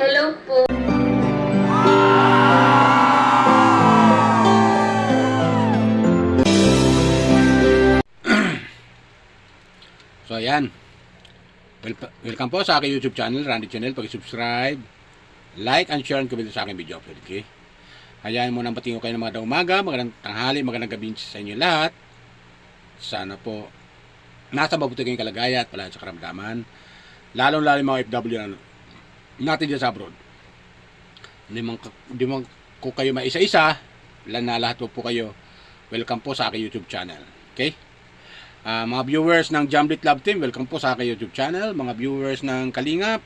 Hello po. So ayan, welcome po sa aking YouTube channel, Randy Channel. Pag-subscribe, like and share and comment sa aking video upload. Okay? Hayaan mo nang batiin ko kayo ng magandang umaga, magandang tanghali, magandang gabi sa inyo lahat. Sana po nasa mabuti kayong kalagayan at pala sa karamdaman. Lalong-lalo mga FW natin dyan sa abroad. Hindi man ko kayo maisa-isa, lahat po kayo. Welcome po sa aking YouTube channel. Okay? Mga viewers ng Jamlit Love Team, welcome po sa aking YouTube channel. Mga viewers ng Kalingap,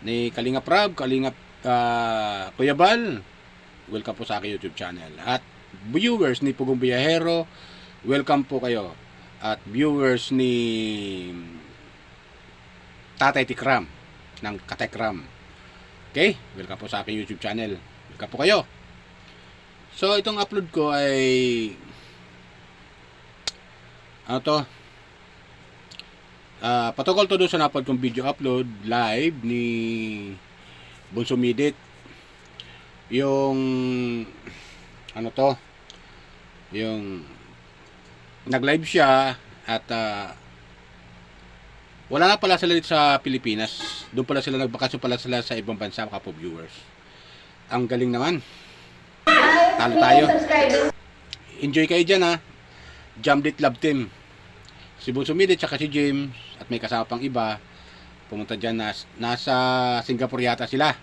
ni Kalingap Rab, Kalingap Kuya Bal, welcome po sa aking YouTube channel. At viewers ni Pugong Biyahero, welcome po kayo. At viewers ni Tatay Tikram ng Katekram, okay, welcome po sa aking YouTube channel. Welcome po kayo. So itong upload ko ay patungkol to doon sa napad kong video upload live ni Bunso Midit. Yung yung nag-live siya at wala na pala sila dito sa Pilipinas. Doon pala sila nagbakasyon pala sila sa ibang bansa, mga viewers. Ang galing naman. Talo tayo. Enjoy kayo dyan, ha. Jamlit Love Team. Si Bunso Midit at si James at may kasama pang iba pumunta dyan, nasa Singapore yata sila,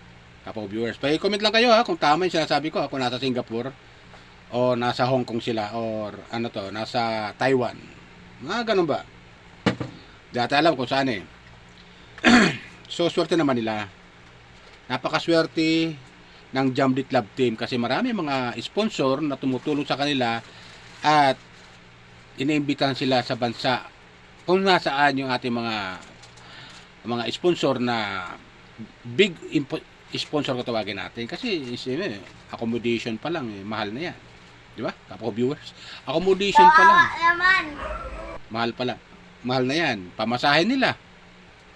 kapag viewers. Pa-comment lang kayo, ha, kung tama yung sinasabi ko, kung nasa Singapore o nasa Hong Kong sila or nasa Taiwan. Ganun ba? Dati alam kung saan eh. So swerte naman nila. Napakaswerte ng Jamlit Love Team kasi marami mga sponsor na tumutulong sa kanila at iniimbitahan sila sa bansa kung nasaan yung ating mga sponsor na big sponsor ko tawagin natin kasi accommodation pa lang mahal na yan, di ba? Kapag viewers, accommodation pa lang mahal na yan, pamasahin nila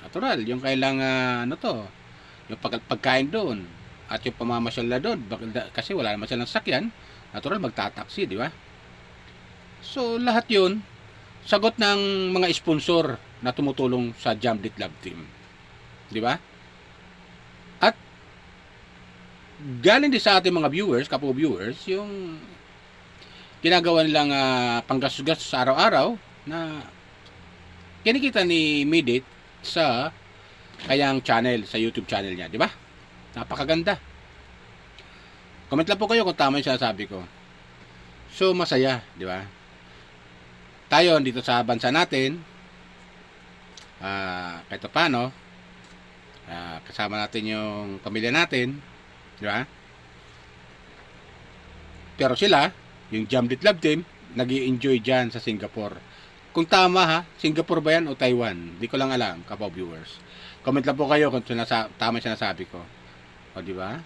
natural, yung kailangan yung pagkain doon at yung pamamasyal na doon kasi wala naman silang sakyan, natural magtataksi, di ba? So, lahat yun, sagot ng mga sponsor na tumutulong sa Jamlit Love Team. Di ba? At, galing din sa ating mga viewers, viewers, yung ginagawa nilang panggastos sa araw-araw na kinikita ni Midit sa kayang channel, sa YouTube channel niya. Di ba? Napakaganda. Comment lang po kayo kung tama yung sinasabi ko. So, masaya. Di ba? Tayo dito sa bansa natin kahit paano kasama natin yung pamilya natin, di ba? Pero sila, yung Jamlit Love Team, nag-i-enjoy dyan sa Singapore. Kung tama, ha, Singapore ba yan o Taiwan? Di ko lang alam, kapag viewers. Comment lang po kayo kung tama siya nasabi ko. O, di ba?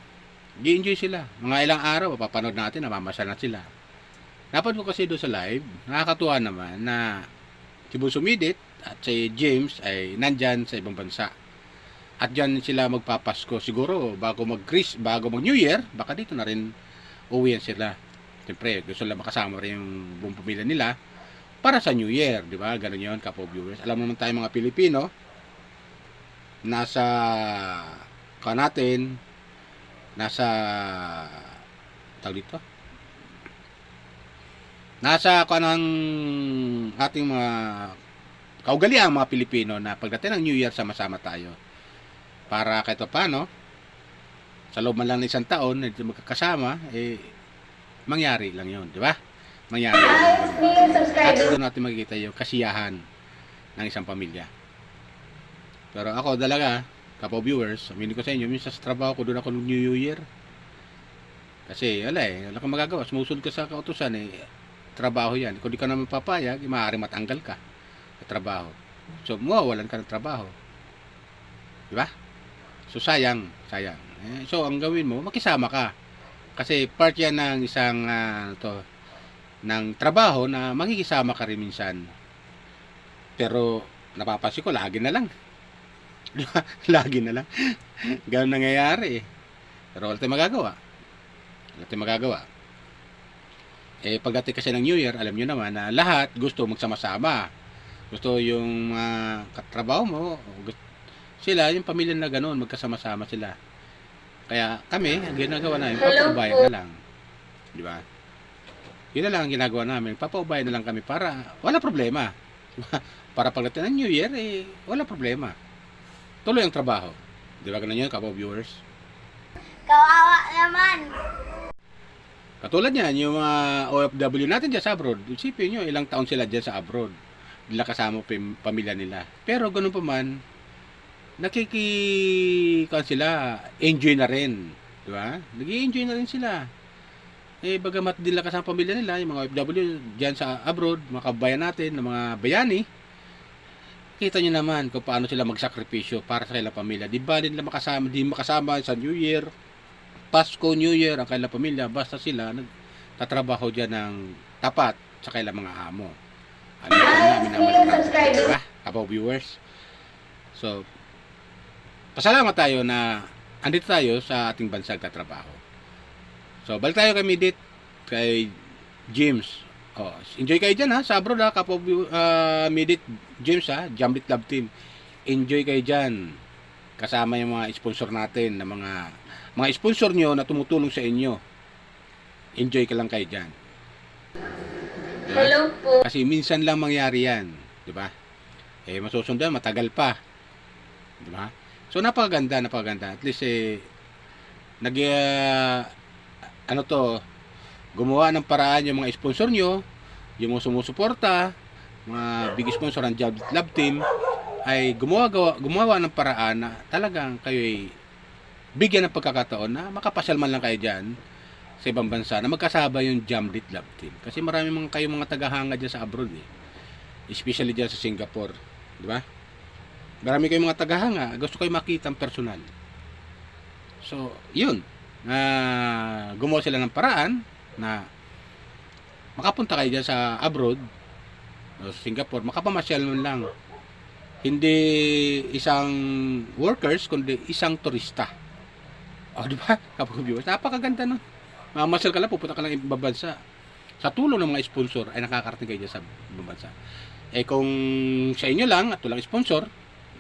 Nag-i-enjoy sila. Mga ilang araw, papanood natin, namamasyal na sila. Napad ko kasi doon sa live, nakakatuwa naman na si Bunso Midit at si James ay nandyan sa ibang bansa. At dyan sila magpapasko. Siguro bago mag-New Year, baka dito na rin uwian sila. Siyempre, gusto nila makasama rin yung buong pamilya nila para sa New Year, di ba? Ganun yun, kapag viewers. Alam naman tayo mga Pilipino, nasa kanang ating mga kaugalian mga Pilipino na pagdating ng New Year sama-sama tayo para kahit paano sa loob man lang ng isang taon na magkakasama mangyari lang yun, di ba? Mangyari lang yun. At doon natin makikita yung kasiyahan ng isang pamilya. Pero ako talaga, kapag viewers, aminin ko sa inyo, minsan sa trabaho ko doon ako ng New Year kasi wala kang magagawa, sumusunod ka sa kautusan trabaho yan. Kung di ka naman papayag, maaaring matanggal ka sa trabaho. So, mawawalan ka ng trabaho. Diba? So, sayang. So, ang gawin mo, makisama ka. Kasi part yan ng isang ng trabaho na makikisama ka rin minsan. Pero, napapansin ko, lagi na lang. Lagi na lang. Ganun nangyayari eh. Pero wala tayong magagawa. Wala tayong magagawa. Eh, pagdating kasi ng New Year, alam nyo naman na lahat gusto magsama-sama. Gusto yung katrabaho mo, sila, yung pamilya na gano'n, magkasama-sama sila. Kaya kami, ang ginagawa namin, papaubayan na lang. Di ba? Yun na lang ang ginagawa namin. Papaubayan na lang kami para wala problema. Para pagdating ng New Year, eh, wala problema. Tuloy ang trabaho. Di ba ganun yun, kapo viewers? Kawawa naman. Katulad niyan, yung mga OFW natin dyan sa abroad, isipin nyo, ilang taon sila dyan sa abroad. Nila kasama pamilya nila. Pero ganun pa man, sila, enjoy na rin. Di ba? Nag-i-enjoy na rin sila. Eh, bagamat din lang kasama pamilya nila, yung mga OFW dyan sa abroad, mga kabayan natin, ng mga bayani, kita nyo naman kung paano sila magsakripisyo para sa kanilang pamilya. Di ba din makasama sa New Year, Pasko, New Year, ang kanilang pamilya, basta sila nagtatrabaho dyan ng tapat sa kanilang mga amo. Ano namin naman, diba? Kapo viewers. So, pasalamat tayo na andito tayo sa ating bansa nagtatrabaho. So, balik tayo kay Midit, kay James. Oh, enjoy kayo dyan ha, sa abroad ha, Kapo Midit, James ha, Jamlit Love Team. Enjoy kayo dyan. Kasama yung mga sponsor natin, na mga sponsor nyo na tumutulong sa inyo. Enjoy ka lang kayo dyan. Diba? Hello po. Kasi minsan lang mangyari yan. Diba? Eh, masusundan, matagal pa. Diba? So, napakaganda. At least, gumawa ng paraan yung mga sponsor nyo, yung mga sumusuporta, mga big sponsor ng Jamlit Love Team, ay gumawa ng paraan na talagang kayo ay bigyan ng pagkakataon na makapasyal man lang kayo dyan sa ibang bansa na magkasaba yung Jamlit Love Team. Kasi marami kayong mga tagahanga dyan sa abroad eh. Especially dyan sa Singapore. Di ba? Marami kayong mga tagahanga. Gusto kayo makita ang personal. So, yun. Gumawa sila ng paraan na makapunta kayo dyan sa abroad o sa Singapore, makapamasyal man lang. Hindi isang workers, kundi isang turista. O, di ba? Kapag viewers, napakaganda nun. Mamasyal ka lang, pupunta ka lang ibang bansa. Sa tulong ng mga sponsor, ay nakakarating kayo dyan sa ibang bansa. Eh, kung sa inyo lang, at walang sponsor,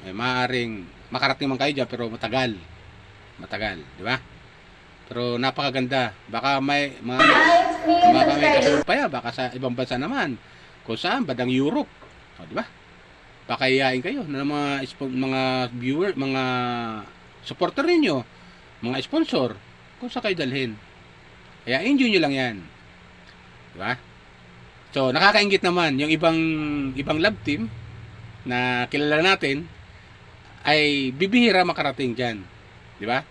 eh, maaaring makarating man kayo dyan, pero matagal. Di ba? Pero napakaganda. Baka may kasunod pa yan. Baka sa ibang bansa naman. Kung saan, badang Europe. O, di ba? Baka iyain kayo ng mga viewer, mga supporter ninyo, mga sponsor, kung saan kayo dalhin. Kaya enjoy nyo lang yan. Di ba? So, nakakaingit naman yung ibang love team na kilala natin ay bibihira makarating dyan. Di ba?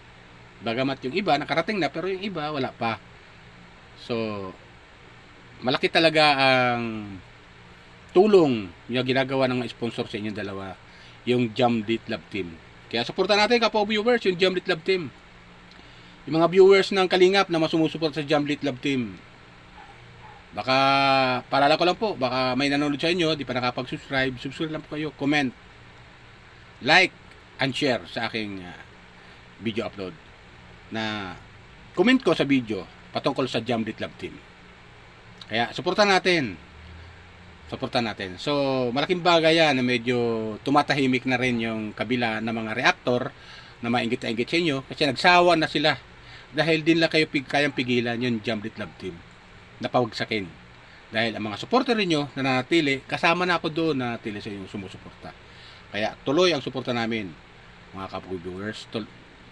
Bagamat yung iba nakarating na, pero yung iba wala pa. So, malaki talaga ang tulong yung ginagawa ng mga sponsor sa inyong dalawa, yung Jamlit Love Team. Kaya supportan natin, Kapo viewers, yung Jamlit Love Team. Yung mga viewers ng Kalingap na masumusuport sa Jamlit Love Team. Baka, paalala ko lang po, baka may nanonood sa inyo, di pa nakapag-subscribe, subscribe lang po kayo, comment, like, and share sa aking video upload. Na comment ko sa video patungkol sa Jamlit Love Team. Kaya suportahan natin. So, malaking bagay yan na medyo tumatahimik na rin yung kabila ng mga reactor na maingit-ingit sa inyo kasi nagsawa na sila dahil din lang kayo kayang pigilan yung Jamlit Love Team na pawagsakin. Dahil ang mga supporter niyo na nanatili, kasama na ako doon na nanatili sa inyong sumusuporta. Kaya tuloy ang suporta namin, mga kapo-viewers.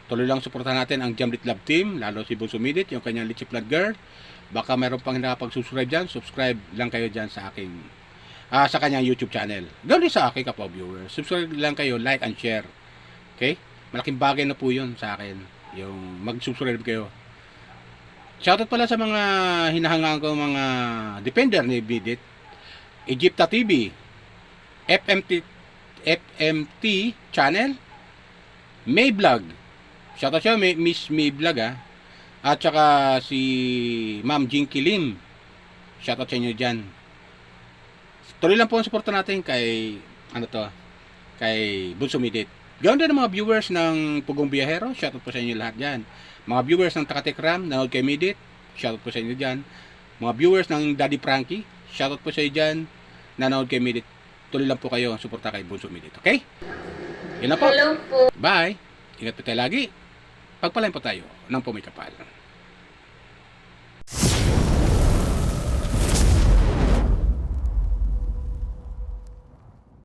Tuloy lang suportahan natin ang Jamlit Love Team, lalo si Bunso Midit, yung kanyang Litchi Vlog Girl. Baka mayroon pang nakapag-subscribe dyan, subscribe lang kayo dyan sa aking sa kanyang YouTube channel. Ganoon din sa akin, Kapo viewers. Subscribe lang kayo, like and share. Okay? Malaking bagay na po yun sa akin, yung mag-subscribe kayo. Shoutout pala sa mga hinahangaan ko mga defender ni Bidit, Egypta TV, FMT channel, May Vlog. Shoutout siya, Miss May Vlog at saka si Ma'am Jinky Lim. Shoutout sa inyo dyan. Tuloy lang po ang suporta natin kay kay Bunso Midit. Ganoon din ang mga viewers ng Pugong Biyahero, shoutout po sa inyo lahat dyan. Mga viewers ng Takatekram, nanood kay Midit, shoutout po sa inyo dyan. Mga viewers ng Daddy Frankie, shoutout po sa inyo dyan, nanood kay Midit. Tuloy lang po kayo, suporta kay Bunso Midit, okay? Yun na po. Hello po. Bye! Ingat po tayo lagi. Pagpalain po tayo ng pumikapal.